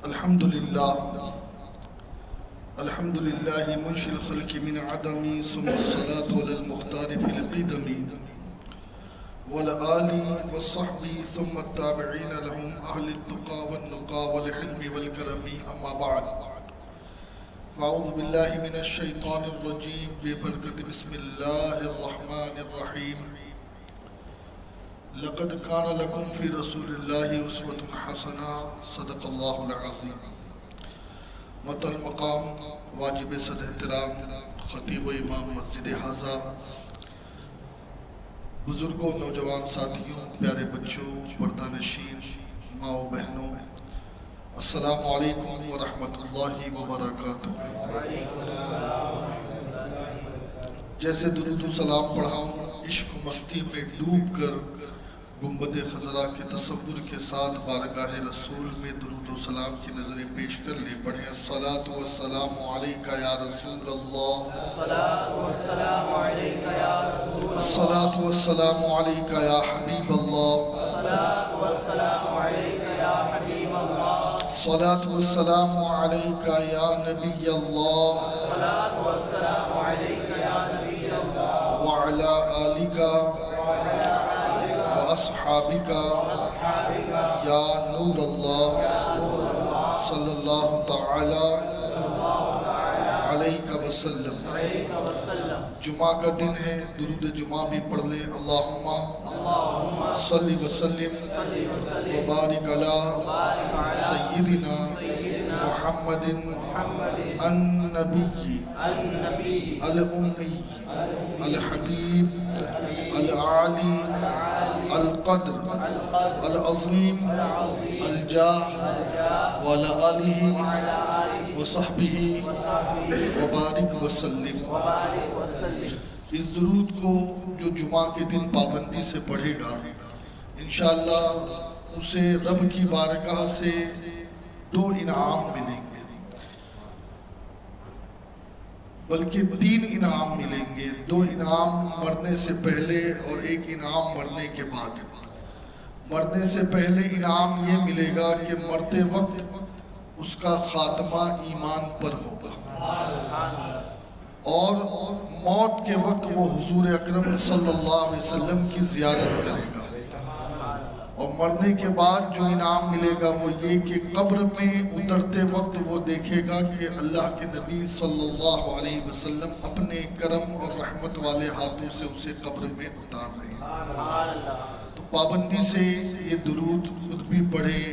الحمد لله منشئ الخلق من عدم ثم الصلاة على المختار في القدم والآل والصحب ثم التابعين لهم أهل التقى والنقى والحلم والكرم أما بعد فأعوذ بالله من الشيطان الرجيم ببركة بسم الله الرحمن الرحيم لقد كان لكم في رسول الله أسوة حسنة صدق الله العظيم مطل مقام واجب صد احترام خطیب و امام مسجد حاضہ بزرگوں نوجوان ساتھیوں پیارے بچوں پردہ نشین ماں و بہنوں السلام علیکم ورحمۃ اللہ وبرکاتہ۔ جیسے درود و سلام پڑھاؤں عشق و مستی میں ڈوب کر گنبد خضرا کے تصور کے ساتھ بارگاہ رسول میں درود و سلام کی نظریں پیش کر لے پڑھیں الصلاۃ والسلام علیکہ یا رسول اللہ، الصلاۃ والسلام علیکہ یا حبیب اللہ، الصلاۃ والسلام علیکہ یا نبی اللہ، وعلی آلکہ اصحابک یا نور اللہ صلی اللہ تعالی علیہ وسلم۔ جمعہ کا دن ہے، درود جمعہ بھی پڑھ لیں اللہم صلی وسلم وبارک علی سیدنا محمد النبی الامی الحبیب العالی القدر العظیم الجاہ وعلی آلہ وصحبہ وبارک وسلم۔ اس درود کو جو جمعہ کے دن پابندی سے پڑھے گا انشاءاللہ اسے رب کی بارگاہ سے 2 انعام ملیں گے، بلکہ 3 انعام ملیں گے، 2 انعام مرنے سے پہلے اور 1 انعام مرنے کے بعد۔ مرنے سے پہلے انعام یہ ملے گا کہ مرتے وقت اس کا خاتمہ ایمان پر ہوگا، اور موت کے وقت وہ حضور اکرم صلی اللہ علیہ وسلم کی زیارت کرے گا۔ اور مرنے کے بعد جو انعام ملے گا وہ یہ کہ قبر میں اترتے وقت وہ دیکھے گا کہ اللہ کے نبی صلی اللہ علیہ وسلم اپنے کرم اور رحمت والے ہاتھوں سے اسے قبر میں اتار رہے ہیں۔ تو پابندی سے یہ درود خود بھی پڑھیں،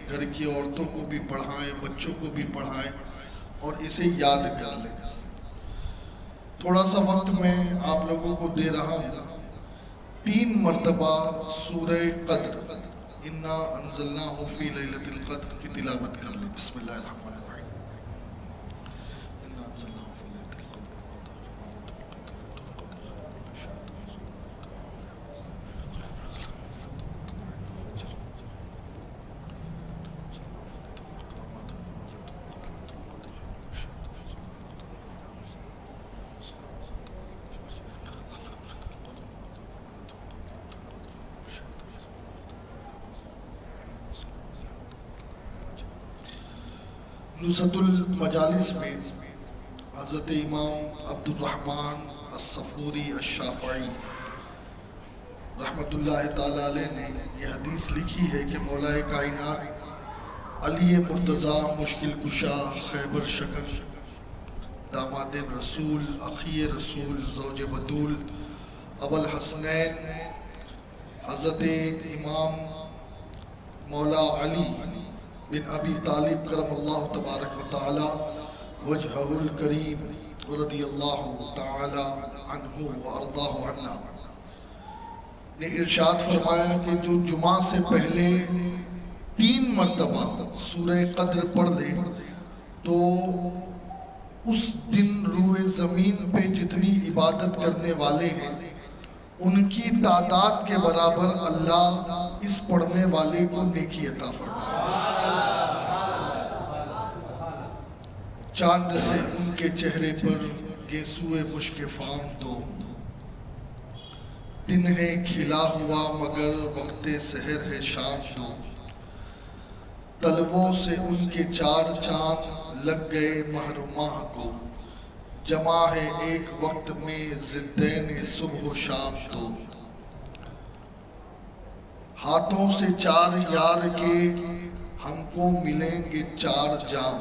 گھر کی عورتوں کو بھی پڑھائیں، بچوں کو بھی پڑھائیں اور اسے یاد کر لیں۔ تھوڑا سا وقت میں آپ لوگوں کو دے رہا ہوں، 3 مرتبہ سورہ قدر انا انزلناہ فی لیلۃ القدر کی تلاوت کر لیں۔ بسم اللہ الرحمن الرحیم۔ انا انزلناہ فی لیلۃ القدر وما ادراک ما لیلۃ القدر لیلۃ القدر خیر من شہر نزہۃ المجالس میں حضرت امام عبد الرحمن الصفوری الشافعی رحمت اللہ تعالیٰ علیہ نے یہ حدیث لکھی ہے کہ مولا کائنات علی مرتضیٰ مشکل کشا خیبر شکن داماد رسول اخی رسول زوج بطول ابوالحسنین حضرت امام مولا علی بن ابی طالب کرم اللہ تبارک و تعالی وجہہ الکریم رضی اللہ تعالی عنہ وارضاہ عنہ نے ارشاد فرمایا کہ جو جمعہ سے پہلے 3 مرتبہ سورہ قدر پڑھ لے تو اس دن روئے زمین پہ جتنی عبادت کرنے والے ہیں ان کی تعداد کے برابر اللہ اس پڑھنے والے کو نیکی عطا فرمائے۔ چاند سے ان کے چہرے پر گیسوئے مشک فام دو، دن ہے کھلا ہوا مگر وقت سحر ہے شام دو، طلبوں سے ان کے 4 چاند لگ گئے مہر و ماہ کو، جمع ہے ایک وقت میں ضدین صبح و شام تو۔ ہاتھوں سے 4 یار کے ہم کو ملیں گے 4 جام،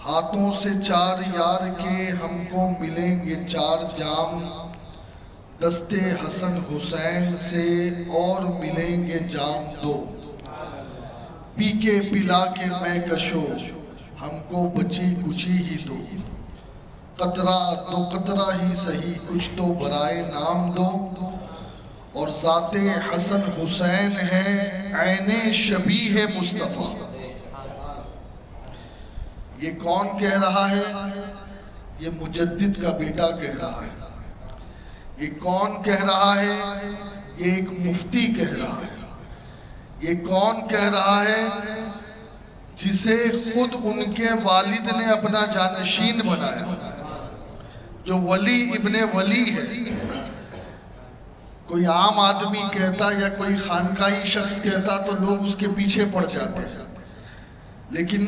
ہاتھوں سے 4 یار کے ہم کو ملیں گے 4 جام، دستے حسن حسین سے اور ملیں گے جام 2، پی کے پلا کے میں کشو ہم کو بچی کچی ہی دو، قطرہ 2 قطرہ ہی سہی کچھ تو برائے نام دو، اور ذات حسن حسین ہے عین شبیہ مصطفیٰ۔ یہ کون کہہ رہا ہے؟ یہ مجدد کا بیٹا کہہ رہا ہے۔ یہ کون کہہ رہا ہے؟ یہ ایک مفتی کہہ رہا ہے۔ یہ کون کہہ رہا ہے؟ جسے خود ان کے والد نے اپنا جانشین بنایا، جو ولی ابن ولی ہے۔ کوئی عام آدمی کہتا یا کوئی خانقاہی شخص کہتا تو لوگ اس کے پیچھے پڑ جاتے ہیں، لیکن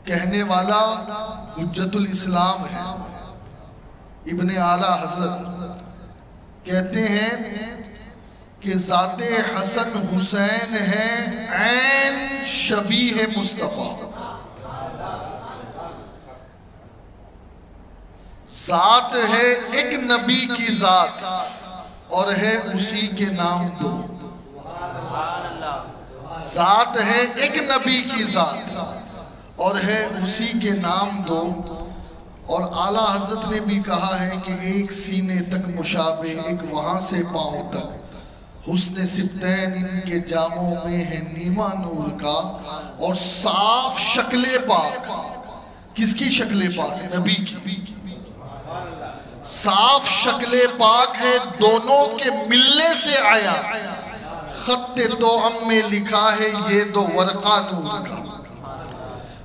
کہنے والا حجت الاسلام ہے، ابن اعلیٰ حضرت کہتے ہیں کہ ذات حسن حسین ہے عین شبیہ مصطفیٰ۔ ذات ہے ایک نبی کی ذات اور ہے اسی کے نام 2۔ ذات ہے ایک نبی کی ذات اور ہے اسی کے نام 2، اور اعلیٰ حضرت نے بھی کہا ہے کہ ایک سینے تک مشابہ، ایک وہاں سے پاؤں تک، حسن سبتین ان کے جاموں میں ہے نیما نور کا، اور صاف شکل پاک۔ کس کی شکل پاک؟ نبی کی۔ صاف شکل پاک ہے، دونوں کے ملنے سے آیا، خط توأم میں لکھا ہے یہ 2 ورقہ نور کا۔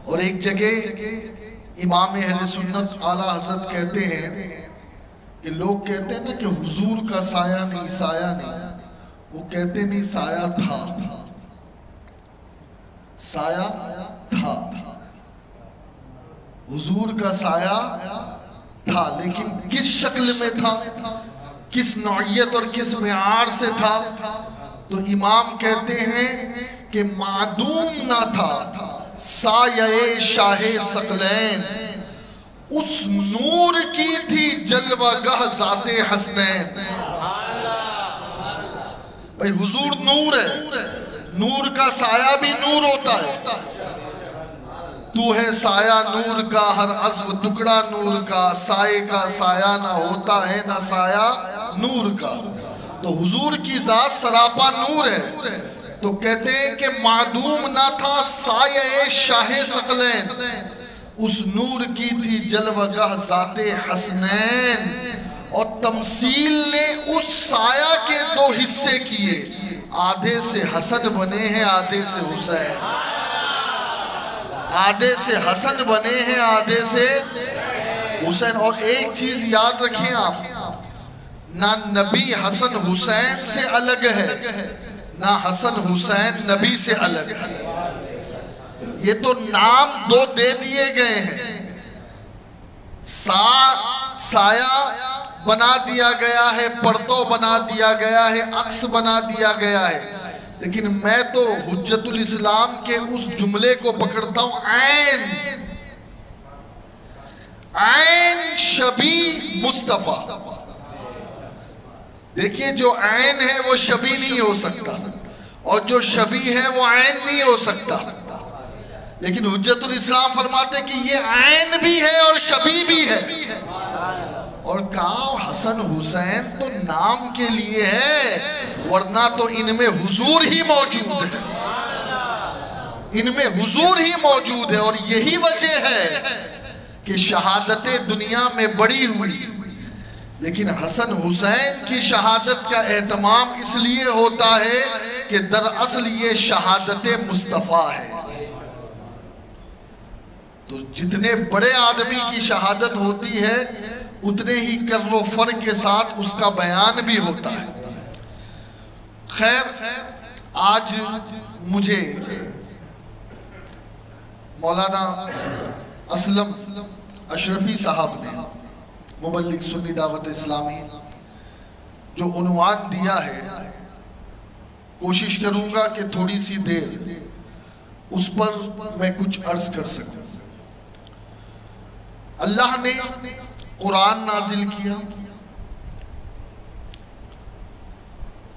اور ایک جگہ امام اہل سنت اعلیٰ حضرت کہتے ہیں کہ لوگ کہتے ہیں نا کہ حضور کا سایہ نہیں، سایہ نہیں، وہ کہتے نہیں سایہ تھا، سایہ تھا، حضور کا سایہ تھا، لیکن کس شکل میں تھا، کس نوعیت اور کس معیار سے تھا؟ تو امام کہتے ہیں کہ معدوم نہ تھا سایہ شاہ ثقلین، اس نور کی تھی جلوہ گاہ ذات حسنین۔ بھئی حضور نور ہے، نور کا سایہ بھی نور ہوتا ہے۔ تو ہے سایہ نور کا، ہر عزو ٹکڑا نور کا، سائے کا سایہ نہ ہوتا ہے نہ سایہ نور کا۔ تو حضور کی ذات سراپا نور ہے، تو کہتے ہیں کہ معدوم نہ تھا سایہ شاہ ثقلین، اس نور کی تھی جلوہ گاہ ذات حسنین، اور تمثیل نے اس سایہ کے 2 حصے کیے، آدھے سے حسن بنے ہیں آدھے سے حسین، آدھے سے حسن بنے ہیں آدھے سے حسین۔ اور ایک چیز یاد رکھیں آپ، نہ نبی حسن حسین سے الگ ہے، نہ حسن حسین نبی سے الگ ہے۔ یہ تو نام 2 دے دیے گئے ہیں، سایہ بنا دیا گیا ہے، پرتو بنا دیا گیا ہے، عکس بنا دیا گیا ہے، لیکن میں تو حجت الاسلام کے اس جملے کو پکڑتا ہوں، عین شبیہ مصطفیٰ۔ دیکھیے جو عین ہے وہ شبیہ نہیں ہو سکتا، اور جو شبیہ ہے وہ عین نہیں ہو سکتا، لیکن حجت الاسلام فرماتے کہ یہ عین بھی ہے اور شبیہ بھی ہے۔ اور کہا حسن حسین تو نام کے لیے ہے، ورنہ تو ان میں حضور ہی موجود ہے، ان میں حضور ہی موجود ہے۔ اور یہی وجہ ہے کہ شہادت دنیا میں بڑی ہوئی، لیکن حسن حسین کی شہادت کا اہتمام اس لیے ہوتا ہے کہ دراصل یہ شہادت مصطفیٰ ہے۔ تو جتنے بڑے آدمی کی شہادت ہوتی ہے اتنے ہی کر و فر کے ساتھ اس کا بیان بھی ہوتا ہے۔ خیر، آج مجھے مولانا اسلم اشرفی صاحب نے، مبلغ سنی دعوت اسلامی، جو عنوان دیا ہے، کوشش کروں گا کہ تھوڑی سی دیر اس پر میں کچھ عرض کر سکوں۔ اللہ نے قرآن نازل کیا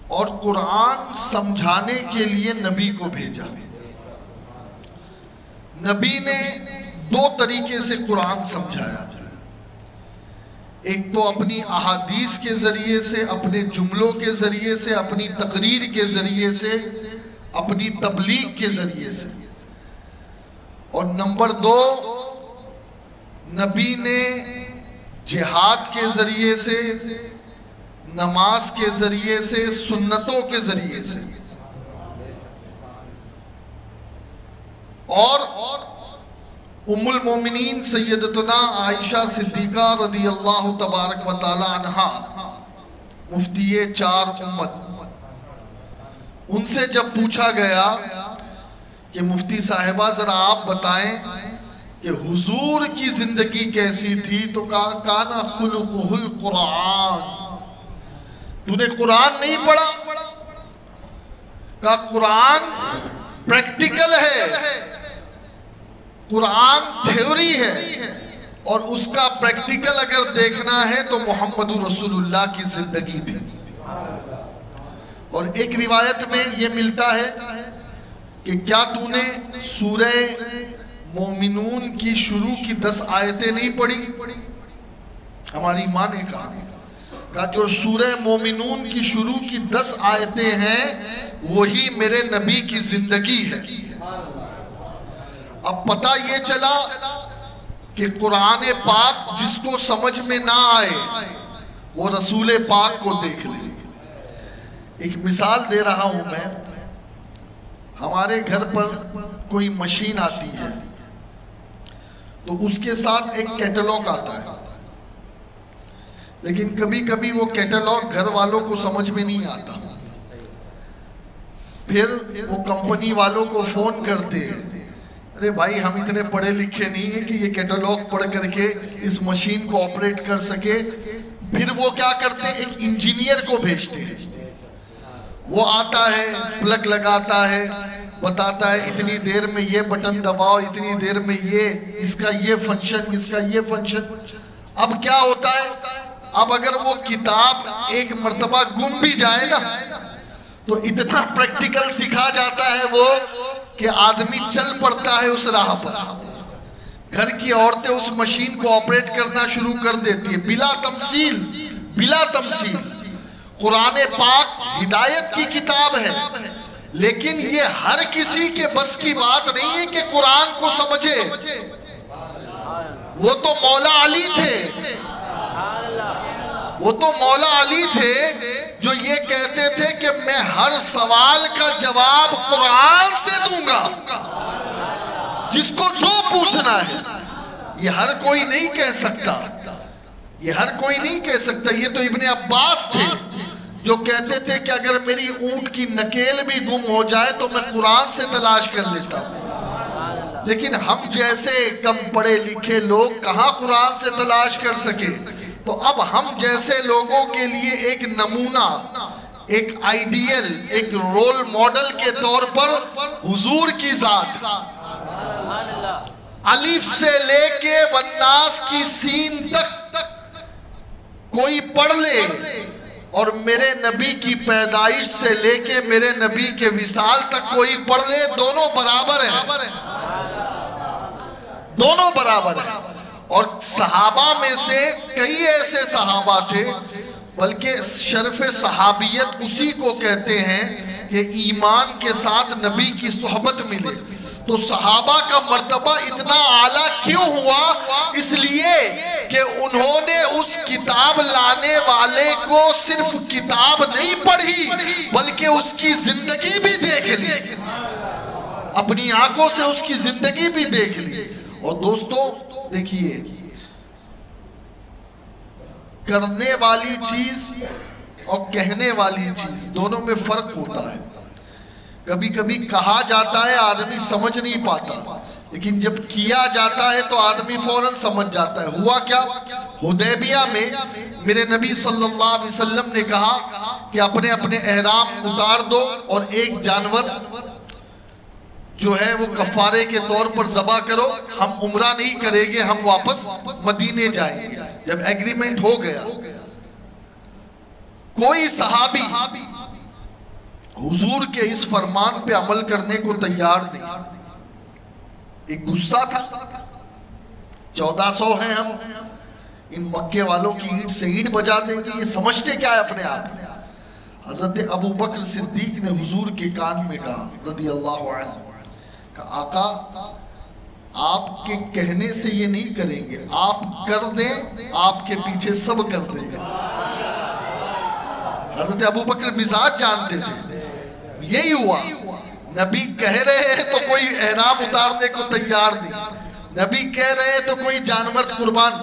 اور قرآن سمجھانے کے لیے نبی کو بھیجا۔ نبی نے دو طریقے سے قرآن سمجھایا، ایک تو اپنی احادیث کے ذریعے سے، اپنے جملوں کے ذریعے سے، اپنی تقریر کے ذریعے سے، اپنی تبلیغ کے ذریعے سے، اور نمبر دو نبی نے جہاد کے ذریعے سے، نماز کے ذریعے سے، سنتوں کے ذریعے سے، اور ام المومنین سیدتنا عائشہ صدیقہ رضی اللہ تبارک و تعالی عنہا، مفتی چار امت، ان سے جب پوچھا گیا کہ مفتی صاحبہ ذرا آپ بتائیں کہ حضور کی زندگی کیسی تھی، تو کہا کانا خلقہ القرآن، تو نے قرآن نہیں پڑھا؟ کہا قرآن پریکٹیکل ہے، قرآن تھیوری ہے، اور اس کا پریکٹیکل اگر دیکھنا ہے تو محمد رسول اللہ کی زندگی تھی۔ اور ایک روایت میں یہ ملتا ہے کہ کیا تو نے سورہ مومنون کی شروع کی 10 آیتیں نہیں پڑھی؟ ہماری ماں نے کہا جو سورہ مومنون کی شروع کی 10 آیتیں ہیں وہی میرے نبی کی زندگی ہے۔ اب پتہ یہ چلا کہ قرآن پاک جس کو سمجھ میں نہ آئے وہ رسول پاک کو دیکھ لے۔ ایک مثال دے رہا ہوں میں، ہمارے گھر پر کوئی مشین آتی ہے تو اس کے ساتھ ایک کیٹلاگ آتا ہے، لیکن کبھی کبھی وہ کیٹلاگ گھر والوں کو سمجھ میں نہیں آتا، پھر وہ کمپنی والوں کو فون کرتے ہیں، ارے بھائی ہم اتنے پڑھے لکھے نہیں ہیں کہ یہ کیٹلاگ پڑھ کر کے اس مشین کو آپریٹ کر سکے۔ پھر وہ کیا کرتے ہیں، ایک انجینئر کو بھیجتے ہیں، وہ آتا ہے، پلگ لگاتا ہے، بتاتا ہے اتنی دیر میں یہ بٹن دباؤ، اتنی دیر میں یہ، اس کا یہ فنکشن، اس کا یہ فنکشن۔ اب کیا ہوتا ہے، اب اگر وہ کتاب ایک مرتبہ گم بھی جائے نا تو اتنا پریکٹیکل سکھا جاتا ہے وہ کہ آدمی چل پڑتا ہے اس راہ پر۔ گھر کی عورتیں اس مشین کو آپریٹ کرنا شروع کر دیتی ہے، بلا تمثیل، بلا تمثیل۔ قرآن پاک ہدایت کی کتاب ہے، لیکن یہ ہر کسی کے بس کی بات نہیں ہے کہ قرآن کو سمجھے۔ وہ تو مولا علی تھے، وہ تو مولا علی تھے جو یہ کہتے تھے کہ میں ہر سوال کا جواب قرآن سے دوں گا، جس کو جو پوچھنا ہے۔ یہ ہر کوئی نہیں کہہ سکتا، یہ ہر کوئی نہیں کہہ سکتا۔ یہ تو ابن عباس تھے جو کہتے تھے کہ اگر میری اونٹ کی نکیل بھی گم ہو جائے تو میں قرآن سے تلاش کر لیتا ہوں۔ لیکن ہم جیسے کم پڑھے لکھے لوگ کہاں قرآن سے تلاش کر سکے؟ تو اب ہم جیسے لوگوں کے لیے ایک نمونہ، ایک آئیڈیل، ایک رول ماڈل کے طور پر حضور کی ذات، الف سے لے کے والناس کی سین تک کوئی پڑھ لے، اور میرے نبی کی پیدائش سے لے کے میرے نبی کے وصال تک کوئی پڑھ لے، دونوں برابر ہیں، دونوں برابر ہیں۔ اور صحابہ میں سے کئی ایسے صحابہ تھے، بلکہ شرف صحابیت اسی کو کہتے ہیں کہ ایمان کے ساتھ نبی کی صحبت ملے۔ تو صحابہ کا مرتبہ اتنا اعلیٰ کیوں ہوا؟ اس لیے کہ انہوں نے اس کتاب لانے والے کو صرف کتاب نہیں پڑھی بلکہ اس کی زندگی بھی دیکھ لی، اپنی آنکھوں سے اس کی زندگی بھی دیکھ لی۔ اور دوستو دیکھیے، کرنے والی چیز اور کہنے والی چیز دونوں میں فرق ہوتا ہے۔ کبھی کبھی کہا جاتا ہے آدمی سمجھ نہیں پاتا، لیکن جب کیا جاتا ہے تو آدمی فوراً سمجھ جاتا ہے۔ ہوا کیا؟ حدیبیہ میں میرے نبی صلی اللہ علیہ وسلم نے کہا کہ اپنے اپنے احرام اتار دو اور ایک جانور جو ہے وہ کفارے کے طور پر ذبح کرو، ہم عمرہ نہیں کریں گے، ہم واپس مدینے جائیں گے۔ جب ایگریمنٹ ہو گیا، کوئی صحابی حضور کے اس فرمان پہ عمل کرنے کو تیار نہیں۔ ایک غصہ تھا، 1400 ہیں ہم، ان مکے والوں کی اینٹ سے اینٹ بجا دیں گے، یہ سمجھتے کیا ہے اپنے آپ؟ حضرت ابو بکر صدیق نے حضور کے کان میں کہا رضی اللہ عنہ کہ آقا آپ کے کہنے سے یہ نہیں کریں گے، آپ کر دیں، آپ کے پیچھے سب کر دیں گے۔ حضرت ابو بکر مزاج جانتے تھے۔ یہی ہوا، نبی کہہ رہے ہیں تو کوئی احرام اتارنے کو تیار نہیں، نبی کہہ رہے ہیں تو کوئی جانور قربان،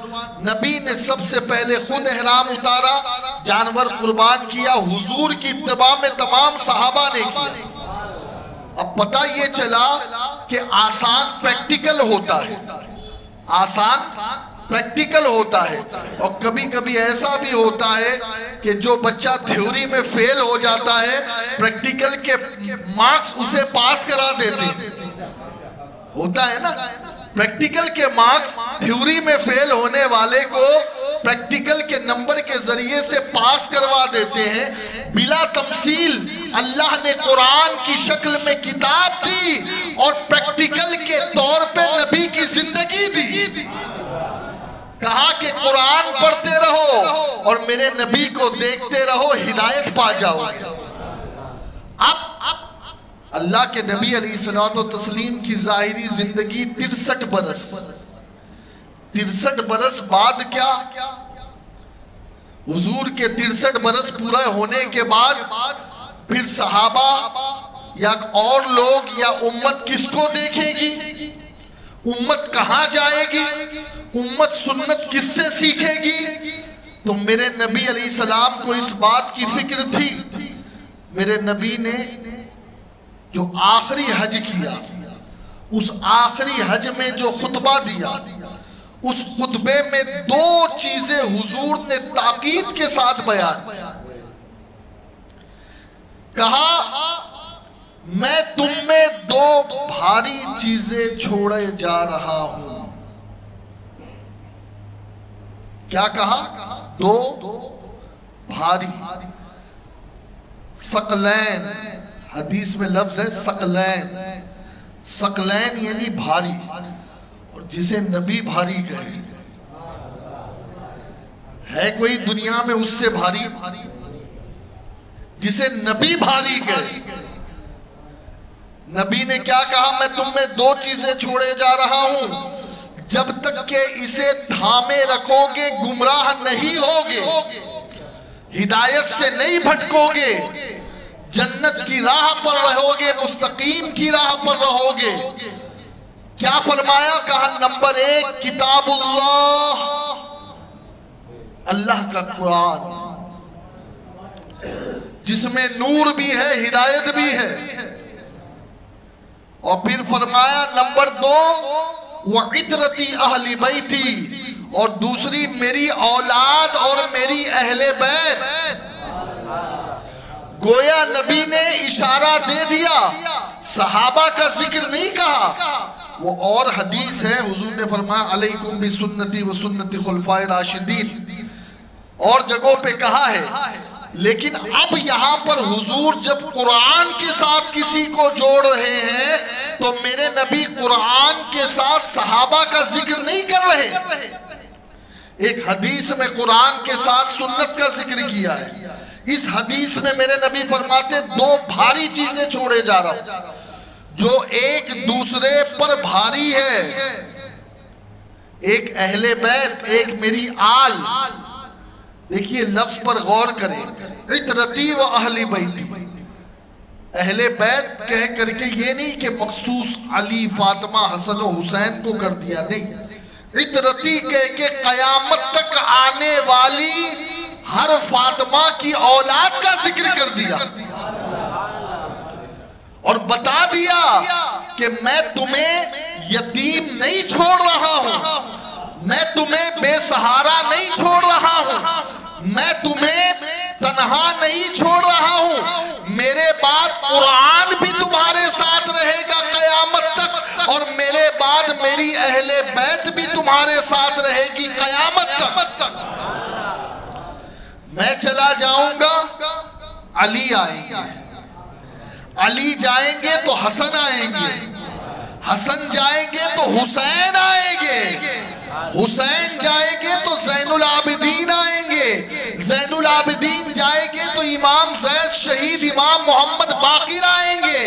نبی نے سب سے پہلے خود احرام اتارا، جانور قربان کیا، حضور کی اتباع میں تمام صحابہ نے کیا۔ اب پتہ یہ چلا کہ آسان پریکٹیکل ہوتا ہے، آسان پریکٹیکل ہوتا ہے، اور کبھی کبھی ایسا بھی ہوتا ہے کہ جو بچہ تھیوری میں فیل ہو جاتا ہے، پریکٹیکل کے مارکس اسے پاس کرا دیتے ہیں۔ ہوتا ہے نا، پریکٹیکل کے مارکس تھیوری میں فیل ہونے والے کو پریکٹیکل کے نمبر کے ذریعے سے پاس کروا دیتے ہیں۔ بلا تمثیل اللہ نے قرآن کی شکل میں کتاب دی اور پریکٹیکل کے طور پہ نبی کی زندگی دی۔ کہا کہ قرآن پڑھتے رہو اور میرے نبی کو دیکھتے رہو، ہدایت پا جاؤ گے۔ اب اللہ کے نبی علیہ الصلوۃ والتسلیم کی ظاہری زندگی 63 برس، 63 برس بعد کیا؟ حضور کے 63 برس پورا ہونے کے بعد پھر صحابہ یا اور لوگ یا امت کس کو دیکھے گی؟ امت کہاں جائے گی؟ امت سنت کس سے سیکھے گی؟ تو میرے نبی علیہ السلام کو اس بات کی فکر تھی۔ میرے نبی نے جو آخری حج کیا، اس آخری حج میں جو خطبہ دیا، اس خطبے میں 2 چیزیں حضور نے تاکید کے ساتھ بیان کی۔ کہا میں تم میں 2 بھاری چیزیں چھوڑے جا رہا ہوں۔ کیا کہا؟ 2 بھاری، ثقلین، حدیث میں لفظ ہے ثقلین، ثقلین یعنی بھاری، اور جسے نبی بھاری کہے، ہے کوئی دنیا میں اس سے بھاری؟ جسے نبی بھاری کہے۔ نبی نے کیا کہا؟ میں تم میں 2 چیزیں چھوڑے جا رہا ہوں، جب تک کہ اسے تھامے رکھو گے گمراہ نہیں ہوگے، ہدایت سے نہیں بھٹکو گے، جنت کی راہ پر رہو گے، مستقیم کی راہ پر رہو گے۔ کیا فرمایا؟ کہا نمبر 1 کتاب اللہ، اللہ کا قرآن، جس میں نور بھی ہے، ہدایت بھی ہے۔ اور پھر فرمایا نمبر 2 وَعِطْرَتِي أَهْلِ بَيْتِي، اور دوسری میری اولاد اور میری اہل بیت۔ گویا نبی نے اشارہ دے دیا، صحابہ کا ذکر نہیں کہا۔ وہ اور حدیث ہے، حضور نے فرمایا علیکم بسنتی و سنت خلفائے راشدین، اور جگہوں پہ کہا ہے۔ لیکن اب یہاں پر حضور جب قرآن کے ساتھ کسی کو جوڑ رہے ہیں تو میرے نبی قرآن کے ساتھ صحابہ کا ذکر نہیں کر رہے۔ ایک حدیث میں قرآن کے ساتھ سنت کا ذکر کیا ہے، اس حدیث میں میرے نبی فرماتے 2 بھاری چیزیں چھوڑے جا رہا ہوں جو ایک دوسرے پر بھاری ہے، ایک اہل بیت، ایک میری آل۔ دیکھیے لفظ پر غور کریں، عطرتی و اہل بیتی، اہل بیت کہہ کر کے یہ نہیں کہ مخصوص علی، فاطمہ، حسن و حسین کو کر دیا، نہیں، عطرتی کہہ کے قیامت تک آنے والی ہر فاطمہ کی اولاد کا ذکر کر دیا۔ اور بتا دیا کہ میں تمہیں یتیم نہیں چھوڑ رہا ہوں، میں تمہیں بے سہارا نہیں چھوڑ رہا ہوں، میں تمہیں تنہا نہیں چھوڑ رہا ہوں، میرے بعد قرآن بھی تمہارے ساتھ رہے گا قیامت تک، اور میرے بعد میری اہل بیت بھی تمہارے ساتھ رہے گی قیامت تک۔ میں چلا جاؤں گا، علی آئیں گے، علی جائیں گے تو حسن آئیں گے، حسن جائیں گے تو حسین آئیں گے، حسین جائیں گے تو زین العابدین آئیں گے، زین العابدین جائیں گے تو امام زید شہید امام محمد باقر آئیں گے،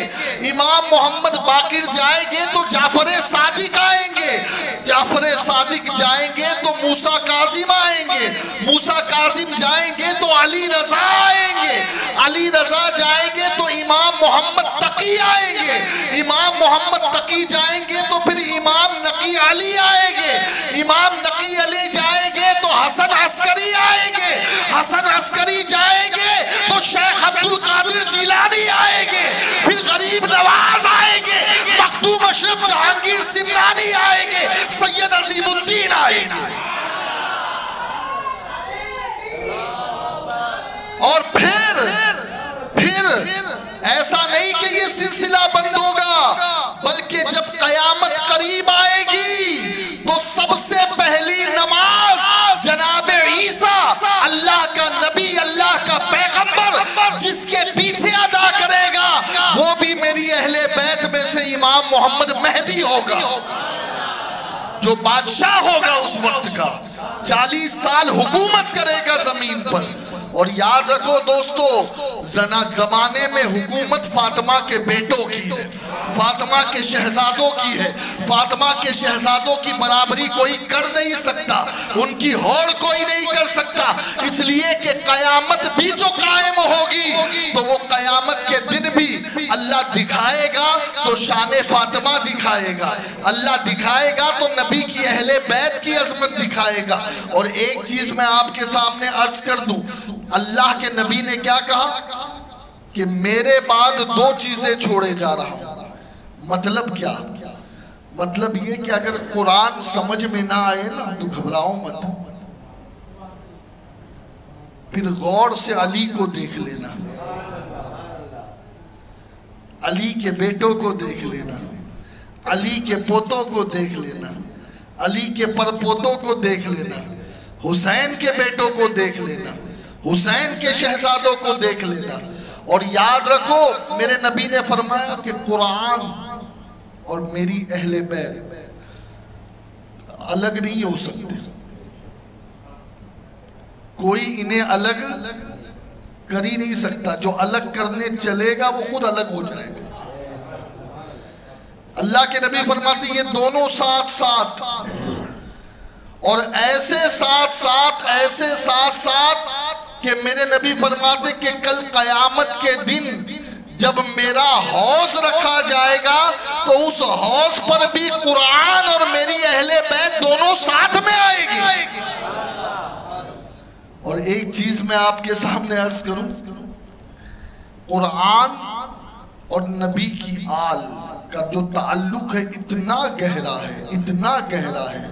امام محمد باقر جائیں گے تو جعفر صادق آئیں گے، جعفر صادق جائیں گے تو موسیٰ کاظم آئیں گے، موسیٰ کاظم جائیں گے تو علی رضا آئیں گے، علی رضا جائیں گے تو امام محمد تقی آئیں گے، امام محمد تقی جائیں گے تو پھر امام نقی علی آئیں گے، امام نقی علی جائیں گے تو حسن عسکری آئیں گے، حسن عسکری جائیں گے تو شیخ عبد القادر جیلانی آئیں گے، پھر غریب نواز آئیں گے، مخدوم اشرف جہانگیر سمنانی آئیں گے، سید عظیم الدین آئیں گے، اور پھر ایسا نہیں کہ یہ سلسلہ بند ہوگا، بلکہ جب قیامت قریب آئے گی تو سب سے پہلی نماز جناب عیسیٰ اللہ کا نبی، اللہ کا پیغمبر جس کے پیچھے ادا کرے گا، وہ بھی میری اہل بیت میں سے امام محمد مہدی ہوگا، جو بادشاہ ہوگا اس وقت کا، 40 سال حکومت کرے گا زمین پر۔ اور یاد رکھو دوستو، زمانے میں حکومت فاطمہ کے بیٹوں کی ہے، فاطمہ کے شہزادوں کی ہے، فاطمہ کے شہزادوں کی برابری کوئی کر نہیں سکتا، ان کی ہوڑ کوئی نہیں کر سکتا، اس لیے کہ قیامت بھی جو قائم ہوگی تو وہ قیامت کے دن بھی اللہ دکھائے گا تو شان فاطمہ دکھائے گا، اللہ دکھائے گا تو نبی کی اہل بیت کی عظمت دکھائے گا۔ اور ایک چیز میں آپ کے سامنے عرض کر دوں، اللہ کے نبی نے کیا کہا کہ میرے بعد 2 چیزیں چھوڑے جا رہا ہوں۔ مطلب کیا؟ مطلب یہ کہ اگر قرآن سمجھ میں نہ آئے نا تو گھبراؤ مت، پھر غور سے علی کو دیکھ لینا، علی کے بیٹوں کو دیکھ لینا، علی کے پوتوں کو دیکھ لینا، علی کے پرپوتوں کو دیکھ لینا، حسین کے بیٹوں کو دیکھ لینا، حسین کے شہزادوں کو دیکھ لینا۔ اور یاد رکھو میرے نبی نے فرمایا کہ قرآن اور میری اہل بیت الگ نہیں ہو سکتے، کوئی انہیں الگ کر ہی نہیں سکتا، جو الگ کرنے چلے گا وہ خود الگ ہو جائے گا۔ اللہ کے نبی فرماتے ہیں یہ دونوں ساتھ ساتھ، اور ایسے ساتھ ساتھ، ایسے ساتھ ساتھ کہ میرے نبی فرماتے کہ کل قیامت کے دن جب میرا حوض رکھا جائے گا تو اس حوض پر بھی قرآن اور میری اہل بیت دونوں ساتھ میں آئے گی۔ اور ایک چیز میں آپ کے سامنے عرض کروں، قرآن اور نبی کی آل کا جو تعلق ہے اتنا گہرا ہے، اتنا گہرا ہے۔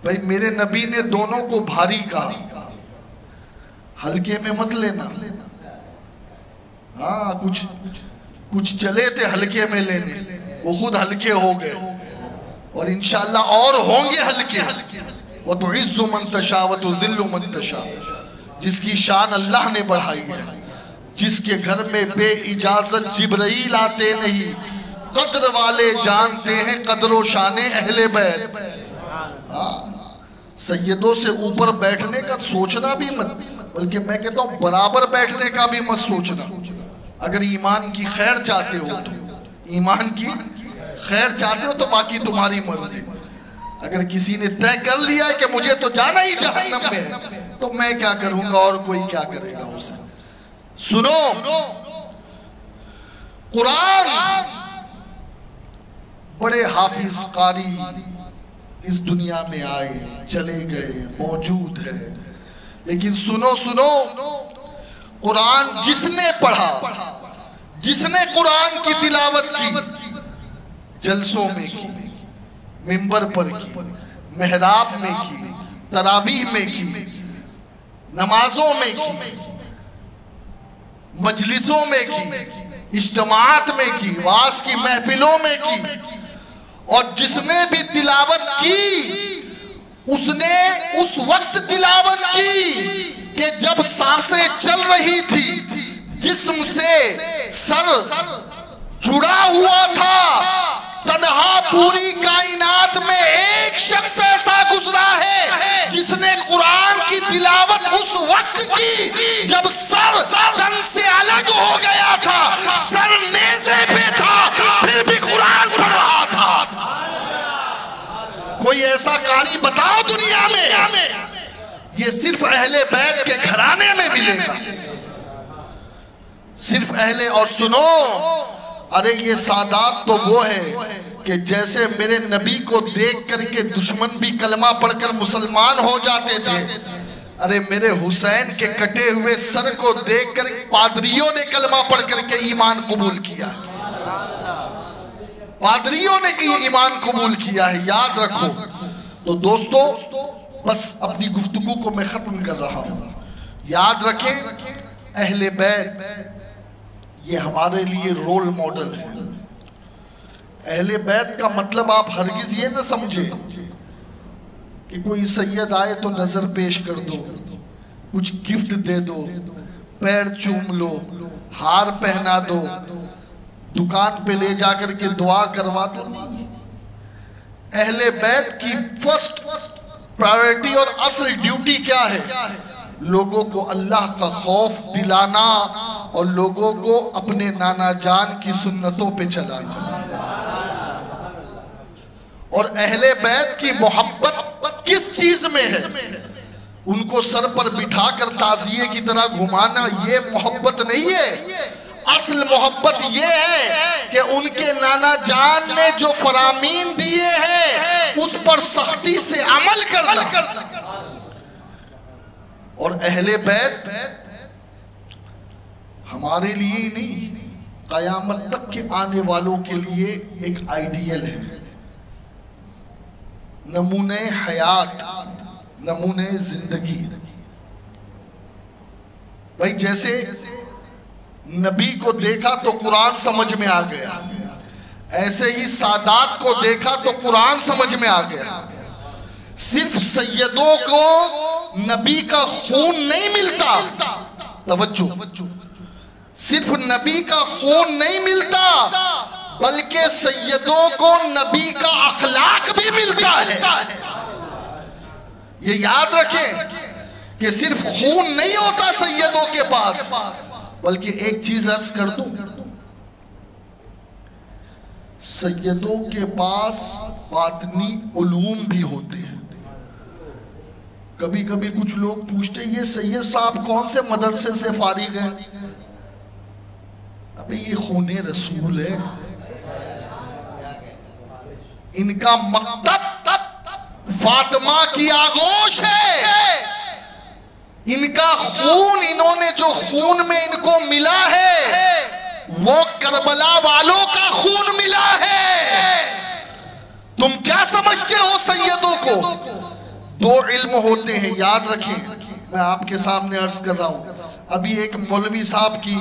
بھئی میرے نبی نے دونوں کو بھاری کہا، ہلکے میں مت لینا، ہاں کچھ چلے تھے ہلکے میں لینے، وہ خود ہلکے ہو گئے، اور انشاءاللہ اور ہوں گے ہلکے۔ وَتُعِزُّ مَن تَشَاءُ وَتُذِلُّ مَن تَشَاءُ، جس کی شان اللہ نے بڑھائی ہے، جس کے گھر میں بے اجازت جبرائیل آتے نہیں، قدر والے جانتے ہیں قدر و شان اہل بیت۔ سیدوں سے اوپر بیٹھنے کا سوچنا بھی مت، بلکہ میں کہتا ہوں برابر بیٹھنے کا بھی مت سوچنا۔ اگر ایمان کی خیر چاہتے ہو تو ایمان کی خیر چاہتے ہو تو باقی تمہاری مرضی۔ اگر کسی نے طے کر لیا ہے کہ مجھے تو جانا ہی جہنم میں ہے تو میں کیا کروں گا اور کوئی کیا کرے گا اسے۔ سنو، قرآن بڑے حافظ قاری اس دنیا میں آئے چلے گئے موجود ہے، لیکن سنو قرآن جس نے پڑھا، جس نے قرآن کی تلاوت کی، جلسوں میں کی، منبر پر کی، محراب میں کی، تراویح میں کی، نمازوں میں کی، مجلسوں میں کی، اجتماعات میں کی، وعظ کی محفلوں میں کی، اور جس نے بھی تلاوت کی اس نے اس وقت تلاوت کی کہ جب سانسیں چل رہی تھی، جسم سے سر جڑا ہوا تھا، تنہا پوری کائنات میں ایک شخص ایسا گزرا ہے جس نے قرآن کی تلاوت اس وقت کی جب سر تن سے الگ ہو گیا تھا، سر نیزے پہ تھا، پھر بھی قرآن پڑھ رہا تھا۔ کوئی ایسا قاری بتاؤ دنیا میں، یہ صرف اہل بیت کے گھرانے میں ملے گا، صرف اہل۔ اور سنو، ارے یہ سادات تو وہ ہے کہ جیسے میرے نبی کو دیکھ کر کے دشمن بھی کلمہ پڑھ کر مسلمان ہو جاتے تھے، ارے میرے حسین کے کٹے ہوئے سر کو دیکھ کر پادریوں نے کلمہ پڑھ کر کے ایمان قبول کیا، پادریوں نے ایمان قبول کیا ہے، یاد رکھو۔ تو دوستو، بس اپنی گفتگو کو میں ختم کر رہا ہوں، یاد رکھیں اہل بیت یہ ہمارے لیے رول ماڈل ہے۔ اہل بیت کا مطلب آپ ہرگز یہ نہ سمجھے کہ کوئی سید آئے تو نظر پیش کر دو، کچھ گفٹ دے دو، پیر چوم لو، ہار پہنا دو، دکان پہ لے جا کر کے دعا کروا دو۔ اہل بیت کی فرسٹ پرائیورٹی اور اصل ڈیوٹی کیا ہے؟ لوگوں کو اللہ کا خوف دلانا اور لوگوں کو اپنے نانا جان کی سنتوں پہ چلانا۔ اور اہل بیت کی محبت کس چیز میں ہے؟ ان کو سر پر بٹھا کر تعزیے کی طرح گھمانا یہ محبت نہیں ہے۔ اصل محبت یہ ہے کہ ان کے نانا جان نے جو فرامین دیے ہیں اس پر سختی سے عمل کرنا۔ اور اہل بیت ہمارے لیے ہی نہیں، قیامت تک کے آنے والوں کے لیے ایک آئیڈیل ہے، نمونہ حیات، نمونہ زندگی۔ بھائی جیسے نبی کو دیکھا تو قرآن سمجھ میں آ گیا، ایسے ہی سادات کو دیکھا تو قرآن سمجھ میں آ گیا۔ صرف سیدوں کو نبی کا خون نہیں ملتا، توجہ، صرف نبی کا خون نہیں ملتا بلکہ سیدوں کو نبی کا اخلاق بھی ملتا ہے۔ یہ یاد رکھیں کہ صرف خون نہیں ہوتا سیدوں کے پاس، بلکہ ایک چیز عرض کر دوں، سیدوں کے پاس باطنی علوم بھی ہوتے ہیں۔ کبھی کبھی کچھ لوگ پوچھتے ہیں یہ سید صاحب کون سے مدرسے سے فارغ ہیں؟ ابھی یہ خون رسول ہے، ان کا مکتب فاطمہ کی آغوش ہے، ان کا خون، انہوں نے جو خون میں ان کو ملا ہے وہ کربلا والوں کا خون ملا ہے۔ تم کیا سمجھتے ہو سیدوں کو؟ دو علم ہوتے ہیں، یاد رکھیں، میں آپ کے سامنے عرض کر رہا ہوں۔ ابھی ایک مولوی صاحب کی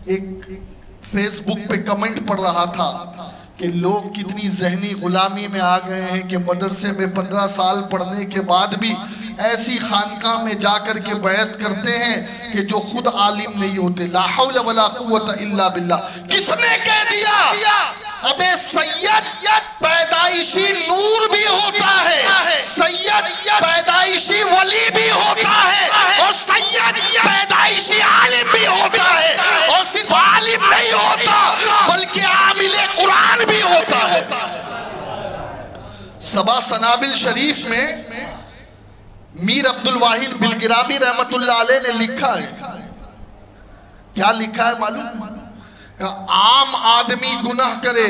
ایک فیس بک پہ کمنٹ پڑھ رہا تھا کہ لوگ کتنی ذہنی غلامی میں آ گئے ہیں کہ مدرسے میں 15 سال پڑھنے کے بعد بھی ایسی خانقاہ میں جا کر کے بیعت کرتے ہیں کہ جو خود عالم نہیں ہوتے۔ لا حول ولا قوت الا باللہ۔ کس نے کہہ دیا؟ ابے سید پیدائشی نور بھی ہوتا ہے، سید پیدائشی ولی بھی ہوتا ہے، اور سید پیدائشی عالم بھی ہوتا ہے، اور صرف عالم نہیں ہوتا بلکہ عامل قرآن بھی ہوتا ہے۔ سبا سنابل شریف میں میر عبد الواحد بلگرابی رحمت اللہ علیہ نے لکھا ہے، کیا لکھا ہے معلوم؟ کہ عام آدمی گناہ کرے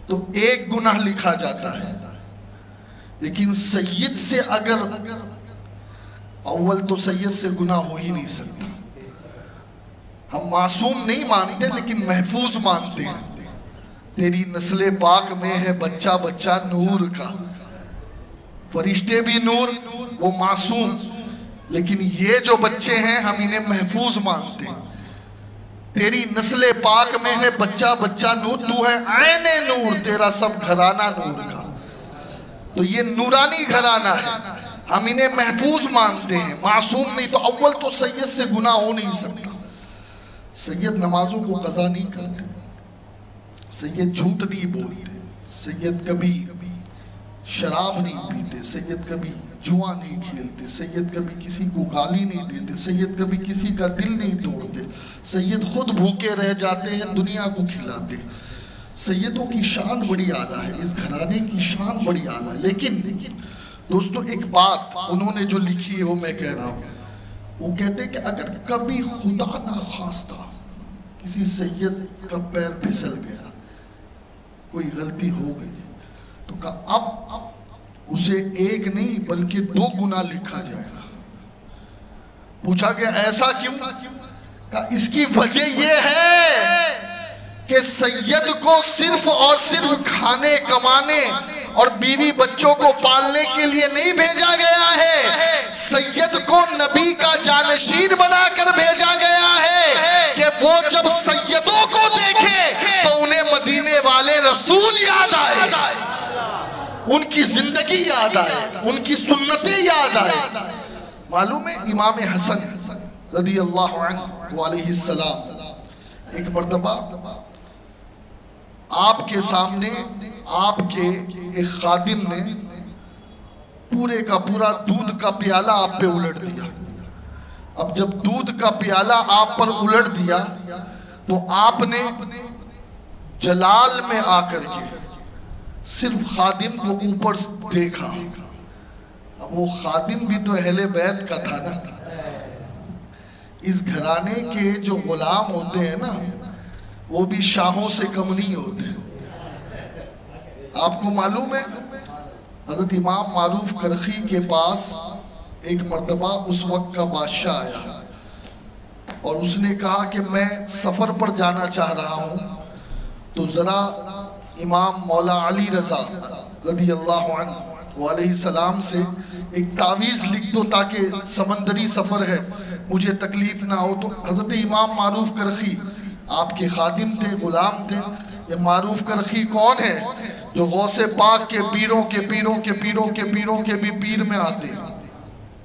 تو ایک گناہ لکھا جاتا ہے، لیکن سید سے اگر اول تو سید سے گناہ ہو ہی نہیں سکتا، ہم معصوم نہیں مانتے لیکن محفوظ مانتے ہیں. تیری نسل پاک میں ہے بچہ بچہ نور کا. فرشتے بھی نور، وہ معصوم، لیکن یہ جو بچے ہیں ہم انہیں محفوظ مانتے ہیں. تیری نسل پاک میں ہے بچہ بچہ نور، تو ہے عین نور، تیرا سب گھرانہ نور کا. تو یہ نورانی گھرانہ ہے، ہم انہیں محفوظ مانتے ہیں، معصوم نہیں. تو اول تو سید سے گناہ ہو نہیں سکتا. سید نمازوں کو قضا نہیں کرتے، سید جھوٹ نہیں بولتے، سید کبھی شراب نہیں پیتے، سید کبھی جوا نہیں کھیلتے، سید کبھی کسی کو گالی نہیں دیتے، سید کبھی کسی کا دل نہیں توڑتے، سید خود بھوکے رہ جاتے ہیں، دنیا کو کھلاتے. سیدوں کی شان بڑی اعلیٰ ہے، اس گھرانے کی شان بڑی اعلیٰ ہے. لیکن دوستو ایک بات انہوں نے جو لکھی ہے وہ میں کہہ رہا ہوں. وہ کہتے ہیں کہ اگر کبھی خدا نہ خواستہ کسی سید کا پیر پھسل گیا، کوئی غلطی ہو گئی، تو کہا اب اسے ایک نہیں بلکہ 2 گناہ لکھا جائے گا. پوچھا کہ ایسا کیوں؟ کہا اس کی وجہ یہ ہے کہ سید کو صرف اور صرف کھانے کمانے اور بیوی بچوں کو پالنے کے لیے نہیں بھیجا گیا ہے، سید کو نبی کا جانشین بنا کر بھیجا گیا ہے کہ وہ جب سیدوں کو دیکھے تو انہیں مدینے والے رسول یاد آئے، ان کی زندگی یاد آئے، ان کی سنتیں یاد آئے. معلوم ہے امام حسن رضی اللہ عنہ علیہ السلام ایک مرتبہ آپ کے سامنے آپ کے ایک خادم نے پورے کا پورا دودھ کا پیالہ آپ پہ الٹ دیا. اب جب دودھ کا پیالہ آپ پر الٹ دیا تو آپ نے جلال میں آ کر کے صرف خادم کو اوپر دیکھا. اب وہ خادم بھی تو اہل بیت کا تھا نا. اس گھرانے کے جو غلام ہوتے ہیں نا وہ بھی شاہوں سے کم نہیں ہوتے. آپ کو معلوم ہے حضرت امام معروف کرخی کے پاس ایک مرتبہ اس وقت کا بادشاہ آیا اور اس نے کہا کہ میں سفر پر جانا چاہ رہا ہوں، تو ذرا امام مولا علی رضا رضی اللہ عنہ علیہ السلام سے ایک تعویذ لکھ دو تاکہ سمندری سفر ہے مجھے تکلیف نہ ہو. تو حضرت امام معروف کرخی آپ کے خادم تھے، غلام تھے. یہ معروف کرخی کون ہے؟ جو غوث پاک کے پیروں کے پیروں کے پیروں کے پیروں کے بھی پیر میں آتے ہیں.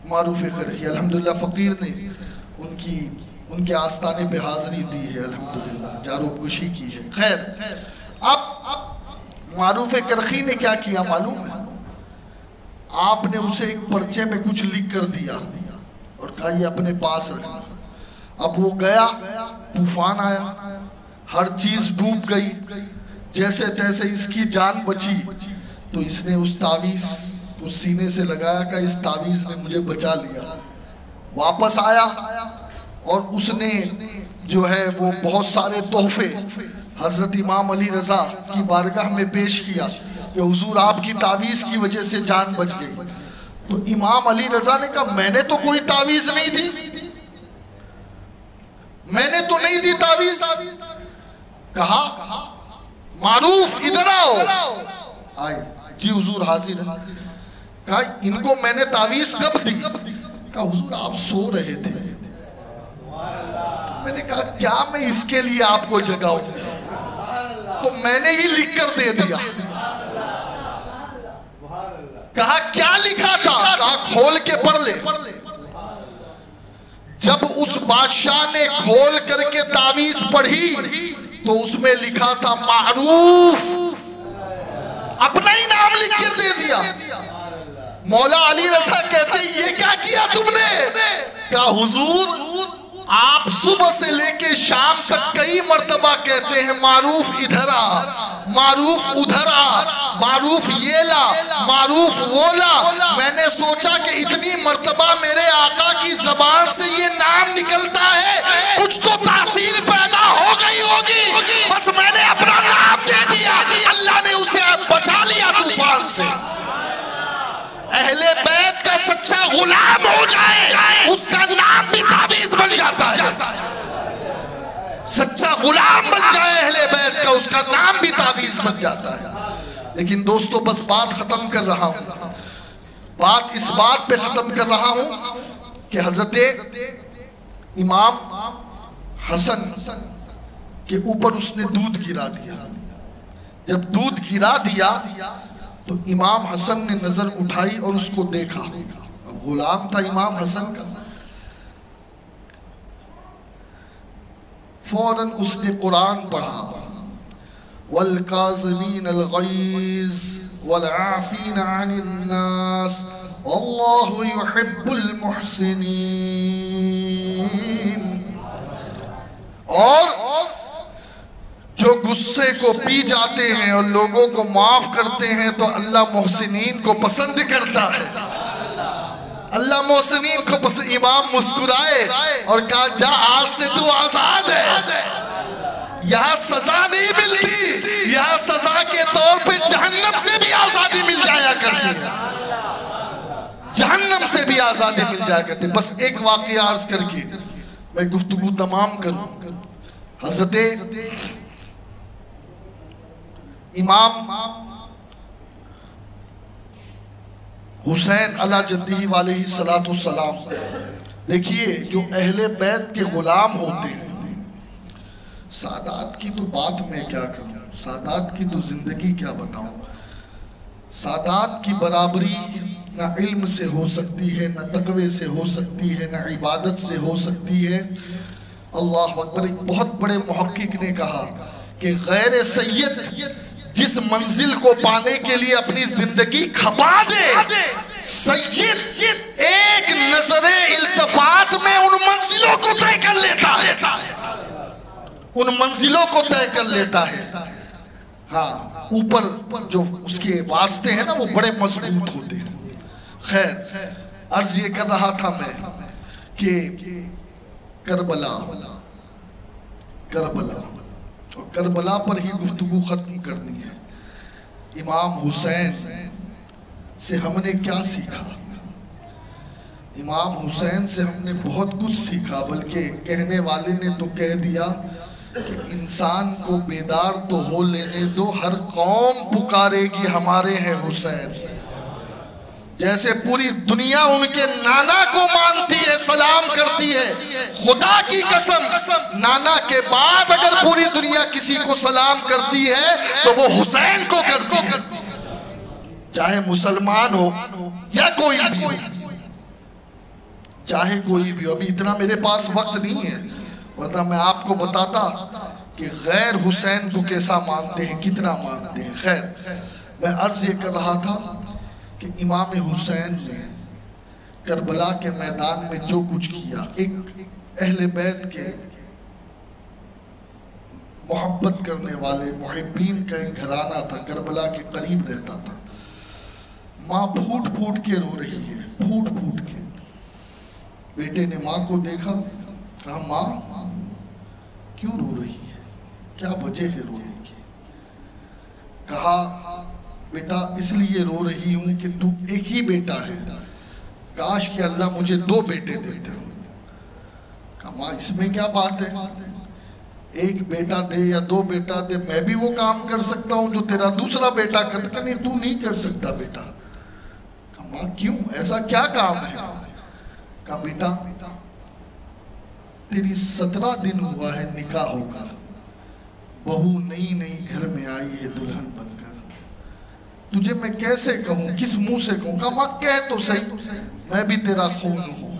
معروف کرخی الحمدللہ فقیر نے ان کے آستانے پہ حاضری دی ہے، الحمدللہ جاروب کشی کی ہے. خیر، اب معروف کرخی نے کیا کیا معلوم ہے؟ آپ نے اسے ایک پرچے میں کچھ لکھ کر دیا اور کہا یہ اپنے پاس رکھنا. اب وہ گیا، طوفان آیا، ہر چیز ڈوب گئی، جیسے تیسے اس کی جان بچی. تو اس نے اس تعویذ کو سینے سے لگایا کہ اس تعویذ نے مجھے بچا لیا. واپس آیا اور اس نے جو ہے وہ بہت سارے تحفے حضرت امام علی رضا کی بارگاہ میں پیش کیا کہ حضور آپ کی تعویذ کی وجہ سے جان بچ گئی. تو امام علی رضا نے کہا میں نے تو کوئی تعویذ نہیں دی، میں نے تو نہیں دی تعویذ. کہا معروف ادھر آؤ. آئے، جی حضور حاضر ہے. کہا ان کو میں نے تعویذ کب دی؟ کہا حضور آپ سو رہے تھے. میں نے کہا کیا میں اس کے لیے آپ کو جگاؤں؟ تو میں نے ہی لکھ کر دے دیا. کہا کیا لکھا تھا؟ کہا کھول کے پڑھ لے. جب اس بادشاہ نے کھول کر کے تعویذ پڑھی تو اس میں لکھا تھا معروف. اپنا ہی نام لکھ کر دے دیا. مولا علی رضا کہتے یہ کیا کیا تم نے؟ کہا حضور آپ صبح سے لے کے شام تک کئی مرتبہ کہتے ہیں معروف ادھر آ، معروف ادھر آ، معروف یہ لا، معروف وہ لا. میں نے سوچا کہ اتنی مرتبہ میرے آقا کی زبان سے یہ نام نکلتا ہے، کچھ تو تاثیر پیدا ہو گئی ہوگی. بس میں نے اپنا نام دے دیا، اللہ نے اسے بچا لیا طوفان سے. اہل بیت کا سچا غلام ہو جائے اس کا نام بھی تعویذ بن جاتا ہے. سچا غلام بن جائے اہل بیت کا، اس کا نام بھی تعویذ بن جاتا ہے۔ لیکن دوستو بس بات ختم کر رہا ہوں، بات اس بات پہ ختم کر رہا ہوں کہ حضرت امام حسن کے اوپر اس نے دودھ گرا دیا۔ جب دودھ گرا دیا تو امام حسن نے نظر اٹھائی اور اس کو دیکھا، اب غلام تھا امام حسن کا، فوراً اس نے قرآن پڑھا، وَالْقَاظِمِينَ الْغَيْظَ وَالْعَافِينَ عَنِ النَّاسِ وَاللَّهُ يُحِبُّ الْمُحْسِنِينَ۔ اور جو غصے کو پی جاتے ہیں اور لوگوں کو معاف کرتے ہیں تو اللہ محسنین کو پسند کرتا ہے، اللہ محسنین کو پسند۔ امام مسکرائے اور کہا جا آج سے تو آزاد ہے، یہاں سزا نہیں ملتی، یہاں سزا کے طور پہ جہنم سے بھی آزادی مل جایا کرتی ہے، جہنم سے بھی آزادی مل جایا کرتی ہے۔ بس ایک واقعہ عرض کر کے میں گفتگو تمام کروں۔ حضرت امام حسین علی جدہ علیہ السلام، دیکھیے جو اہل بیت کے غلام ہوتے ہیں، سادات کی تو بات میں کیا کروں، سادات کی تو زندگی کیا بتاؤں۔ سادات کی برابری نہ علم سے ہو سکتی ہے، نہ تقوی سے ہو سکتی ہے، نہ عبادت سے ہو سکتی ہے۔ اللہ اکبر۔ ایک بہت بڑے محقق نے کہا کہ غیر سید جس منزل کو پانے کے لیے اپنی زندگی کھپا دے، سید ایک نظر التفات میں ان منزلوں کو طے کر لیتا ہے، ان منزلوں کو طے کر لیتا ہے۔ ہاں اوپر جو اس کے واسطے ہیں نا وہ بڑے مضبوط ہوتے ہیں۔ خیر عرض یہ کر رہا تھا میں کہ کربلا اور کربلا پر ہی گفتگو ختم کرنی ہے۔ امام حسین سے ہم نے کیا سیکھا؟ امام حسین سے ہم نے بہت کچھ سیکھا، بلکہ کہنے والے نے تو کہہ دیا کہ انسان کو بیدار تو ہو لینے دو، ہر قوم پکارے گی ہمارے ہیں حسین۔ جیسے پوری دنیا ان کے نانا کو مانتی ہے، سلام کرتی ہے، خدا کی قسم نانا کے بعد اگر پوری دنیا کسی کو سلام کرتی ہے تو وہ حسین کو کرتی ہے، چاہے مسلمان ہو یا کوئی بھی ہو، چاہے کوئی بھی ہو۔ ابھی اتنا میرے پاس وقت نہیں ہے، ورنہ میں آپ کو بتاتا کہ غیر حسین کو کیسا مانتے ہیں، کتنا مانتے ہیں۔ خیر میں عرض یہ کر رہا تھا کہ امام حسین نے کربلا کے میدان میں جو کچھ کیا، ایک اہل بیت کے محبت کرنے والے محبین کا ایک گھرانہ تھا، کربلا کے قریب رہتا تھا۔ ماں پھوٹ پھوٹ کے رو رہی ہے، پھوٹ پھوٹ کے۔ بیٹے نے ماں کو دیکھا، کہا ماں کیوں رو رہی ہے، کیا وجہ ہے رونے کی؟ کہا بیٹا اس لیے رو رہی ہوں کہ تو ایک ہی بیٹا ہے، کاش کہ اللہ مجھے 2 بیٹے دیتے ہو۔ کہا ماں اس میں کیا بات ہے، ایک بیٹا دے یا 2 بیٹا دے، میں بھی وہ کام کر سکتا ہوں جو تیرا دوسرا بیٹا کرتا۔ نہیں تو نہیں کر سکتا بیٹا۔ کہا ماں کیوں، ایسا کیا کام ہے؟ کہا بیٹا تیری 17 دن ہوا ہے نکاح ہو کر، بہو نئی نئی گھر میں آئی ہے دلہن بن کر، تجھے میں کیسے کہوں، کس منہ سے کہوں؟ کہا ماں کہہ تو صحیح، میں بھی تیرا خون ہوں،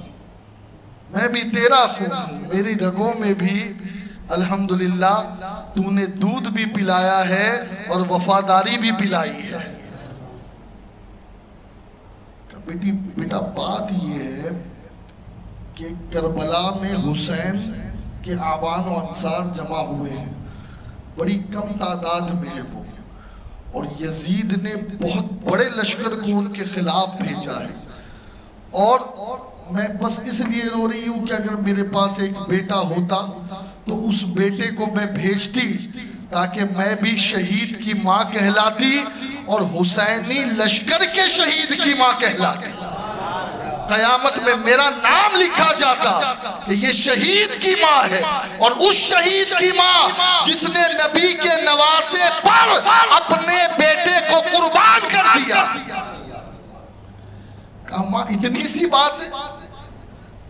میں بھی تیرا خون ہوں، میری رگوں میں بھی الحمدللہ تو نے دودھ بھی پلایا ہے اور وفاداری بھی پلائی ہے۔ کہا بیٹا بات یہ ہے کہ کربلا میں حسین کے آبان و انصار جمع ہوئے ہیں، بڑی کم تعداد میں ہے وہ، اور یزید نے بہت بڑے لشکر کو ان کے خلاف بھیجا ہے، اور میں بس اس لیے رو رہی ہوں کہ اگر میرے پاس ایک بیٹا ہوتا تو اس بیٹے کو میں بھیجتی تاکہ میں بھی شہید کی ماں کہلاتی اور حسینی لشکر کے شہید کی ماں کہلاتی۔ قیامت میں میرا نام لکھا جاتا کہ یہ شہید کی ماں ہے، اور اس شہید کی ماں جس نے نبی کے نواسے پر اپنے بیٹے کو قربان کر دیا۔ کہا ماں اتنی سی بات ہے؟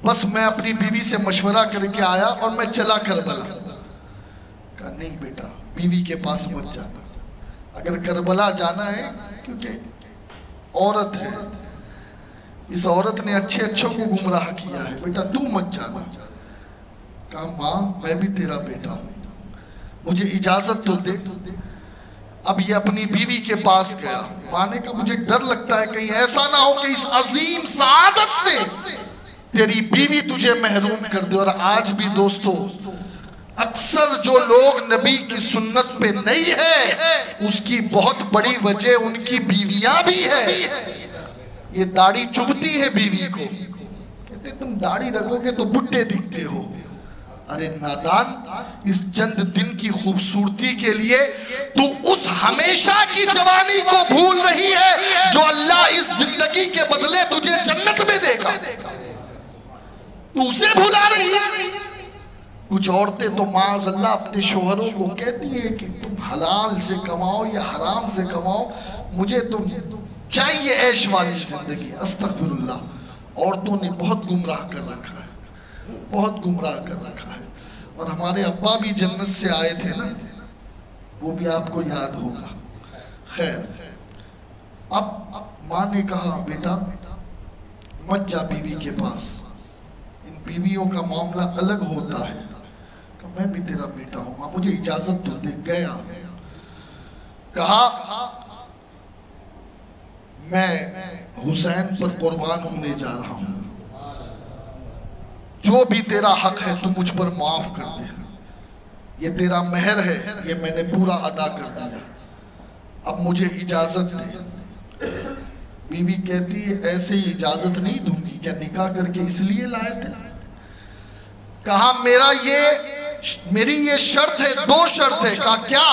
بس میں اپنی بیوی سے مشورہ کر کے آیا اور میں چلا کربلا۔ کہا نہیں بیٹا، بیوی کے پاس مت جانا، اگر کربلا جانا ہے کیونکہ عورت ہے، اس عورت نے اچھے اچھوں کو گمراہ کیا ہے، بیٹا تو مت جانا۔ کہا ماں میں بھی تیرا بیٹا ہوں، مجھے اجازت تو دے۔ اب یہ اپنی بیوی کے پاس گیا۔ ماں نے کہا مجھے ڈر لگتا ہے کہیں ایسا نہ ہو کہ اس عظیم سعادت سے تیری بیوی تجھے محروم کر دے۔ اور آج بھی دوستو اکثر جو لوگ نبی کی سنت پہ نہیں ہے، اس کی بہت بڑی وجہ ان کی بیویاں بھی ہے۔ یہ داڑھی چبھتی ہے بیوی کو، کہتے تم داڑھی رکھو گے تو بڈھے دکھتے ہو۔ ارے نادان، اس چند دن کی خوبصورتی کے لیے تو اس ہمیشہ کی جوانی کو بھول رہی ہے جو اللہ اس زندگی کے بدلے تجھے جنت میں دے گا، تو اسے بھلا رہی ہے۔ کچھ عورتیں تو معاذ اللہ اپنے شوہروں کو کہتی ہیں کہ تم حلال سے کماؤ یا حرام سے کماؤ، مجھے تم چاہیے عیش والی زندگی۔ استغفر اللہ، عورتوں نے بہت گمراہ کر رکھا ہے، بہت گمراہ کر رکھا ہے۔ اور ہمارے ابا بھی جنت سے آئے تھے نا، وہ بھی آپ کو یاد ہوگا۔ خیر، اب ماں نے کہا بیٹا مت جا بیوی کے پاس، ان بیویوں کا معاملہ الگ ہوتا ہے۔ کہ میں بھی تیرا بیٹا ہوں ماں، مجھے اجازت تو دے۔ گیا، کہا میں حسین پر قربان ہونے جا رہا ہوں، جو بھی تیرا حق ہے تو مجھ پر معاف کر دے، یہ تیرا مہر ہے، یہ میں نے پورا ادا کر دیا، اب مجھے اجازت دے۔ بیوی کہتی ہے ایسے ہی اجازت نہیں دوں گی، کیا نکاح کر کے اس لیے لائے تھے؟ کہا میری یہ شرط ہے، دو شرط ہے۔ کہا کیا؟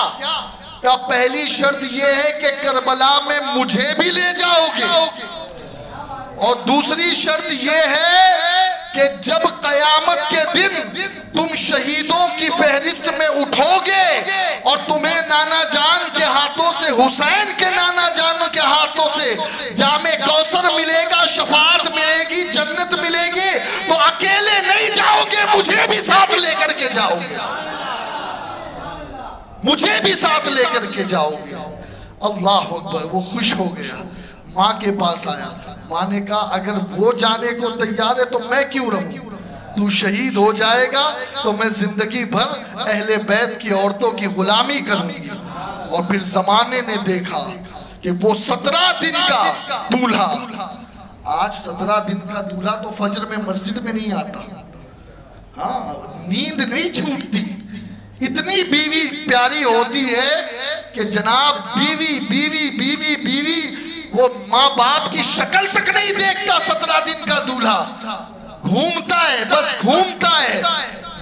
کہا پہلی شرط یہ ہے کہ کربلا میں مجھے بھی لے جاؤ گے، اور دوسری شرط یہ ہے کہ جب قیامت کے دن تم شہیدوں کی فہرست میں اٹھو گے اور تمہیں نانا جان کے ہاتھوں سے، حسین کے نانا جان کے ہاتھوں سے جام کوثر ملے گا، شفاعت ملے گی، جنت ملے گی، تو اکیلے نہیں جاؤ گے، مجھے بھی ساتھ لے کر کے جاؤ گے، مجھے بھی ساتھ لے کر کے جاؤ گے۔ اللہ اکبر، وہ خوش ہو گیا، ماں کے پاس آیا۔ ماں نے کہا اگر وہ جانے کو تیار ہے تو میں کیوں رہوں؟ تو شہید ہو جائے گا تو میں زندگی بھر اہل بیت کی عورتوں کی غلامی کروں گی۔ اور پھر زمانے نے دیکھا کہ وہ 17 دن کا دولہا، آج 17 دن کا دولہا تو فجر میں مسجد میں نہیں آتا، ہاں نیند نہیں چھوٹتی، اتنی بیوی پیاری ہوتی ہے کہ جناب بیوی بیوی بیوی بیوی وہ ماں باپ کی شکل تک نہیں دیکھتا۔ 17 دن کا دولہا گھومتا ہے، بس گھومتا ہے،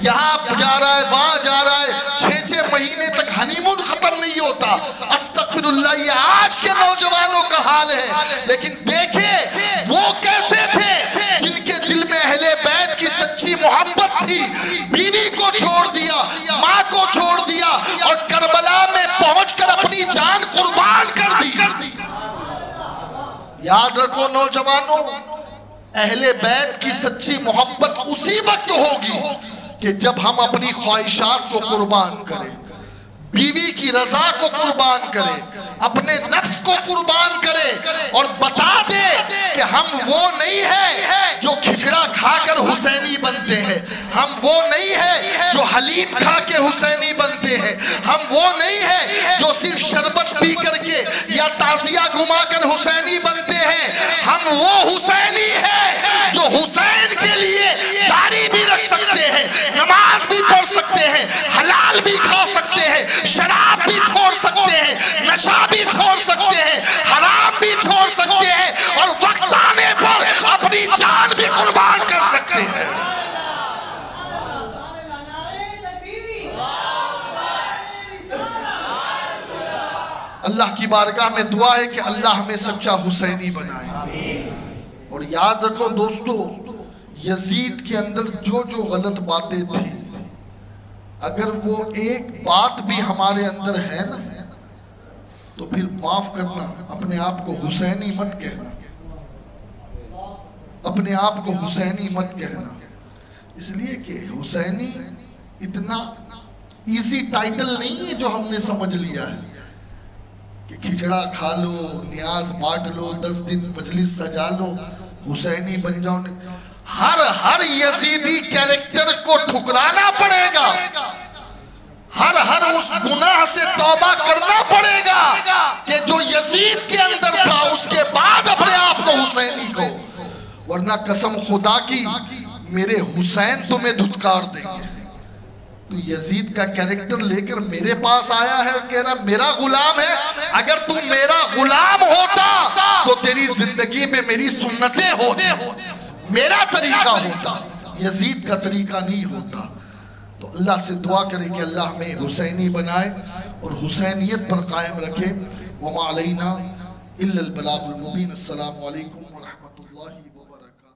یہاں جا رہا ہے وہاں جا رہا ہے، 6 مہینے تک ہنی مون ختم نہیں ہوتا۔ استغفر اللہ، یہ آج کے نوجوانوں کا حال ہے۔ لیکن دیکھیں وہ کیسے تھے جن کے دل میں اہل بیت کی سچی محبت تھی، بیوی کو چھوڑ دیا، ماں کو چھوڑ دیا، اور کربلا میں پہنچ کر اپنی جان قربان کر دی۔ یاد رکھو نوجوانوں، اہل بیت کی سچی محبت اسی وقت ہوگی کہ جب ہم اپنی خواہشات کو قربان کریں، بیوی کی رضا کو قربان کریں، اپنے نفس کو قربان کریں، اور بتا دے کہ ہم وہ نہیں ہیں جو کھچڑا کھا کر حسینی بنتے ہیں، ہم وہ نہیں ہیں جو حلیم کھا کے حسینی بنتے ہیں، ہم وہ نہیں ہیں جو صرف شربت پی کر کے یا تعزیہ گھما کر حسینی بنتے ہیں، ہم وہ حسینی ہیں جو حسین کے لیے داڑھی بھی رکھ سکتے ہیں، نماز بھی پڑھ سکتے ہیں، حلال بھی کھا سکتے ہیں، شراب بھی چھوڑ سکتے ہیں، نشہ بھی چھوڑ سکتے ہیں، حرام بھی چھوڑ سکتے ہیں، اور وقت آنے پر اپنی جان بھی قربان کر سکتے ہیں۔ اللہ کی بارگاہ میں دعا ہے کہ اللہ ہمیں سچا حسینی بنائے، اور اور یاد رکھو دوستو، یزید کے اندر جو جو غلط باتیں تھیں، اگر وہ ایک بات بھی ہمارے اندر ہے نا تو پھر معاف کرنا، اپنے آپ کو حسینی مت کہنا، اپنے آپ کو حسینی مت کہنا، اس لیے کہ حسینی اتنا ایزی ٹائٹل نہیں ہے جو ہم نے سمجھ لیا ہے کہ کھچڑا کھا لو، نیاز بانٹ لو، 10 دن مجلس سجا لو، حسینی بن جاؤ۔ ہر یزیدی کیریکٹر کو ٹھکرانا پڑے گا، ہر اس گناہ سے توبہ کرنا پڑے گا کہ جو یزید کے اندر تھا، اس کے بعد اپنے آپ کو حسینی کو، ورنہ قسم خدا کی میرے حسین تمہیں دھتکار دیں گے۔ تو یزید کا کیریکٹر لے کر میرے پاس آیا ہے اور کہہ رہا میرا غلام ہے۔ اگر تم میرا غلام ہوتا تو تیری زندگی میں میری سنتیں ہوتی، میرا طریقہ ہوتا، یزید کا طریقہ نہیں ہوتا۔ تو اللہ سے دعا کرے کہ اللہ ہمیں حسینی بنائے اور حسینیت پر قائم رکھے۔ وما علینا الا البلاغ المبین۔ السلام علیکم ورحمۃ اللہ وبرکاتہ۔